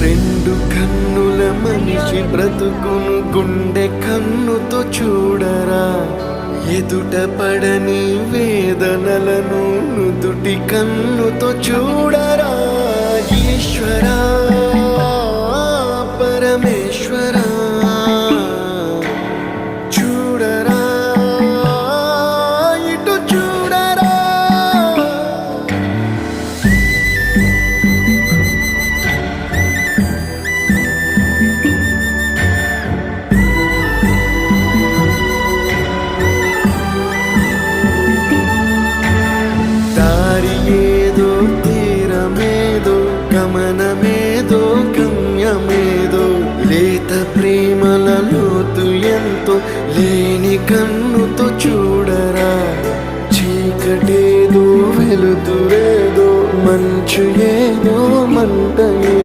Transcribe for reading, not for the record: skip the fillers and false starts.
రెండు కన్నుల మనిషి బ్రతుకును గుండె కన్నుతో చూడరా, ఎదుట పడని వేదనలను నుదుటి కన్నుతో చూడరా. ఈశ్వరా పరమేశ్వరా చూడరా, ఇటు చూడరా. దారి ఏదో తీరమేదో గమనమేదో గమ్యమేదో, లేత ప్రేమల లోతు ఎంతో లేని కన్నుతో చూడరా. చీకటేదో వెలుతురేదో మంచు ఏదో మంట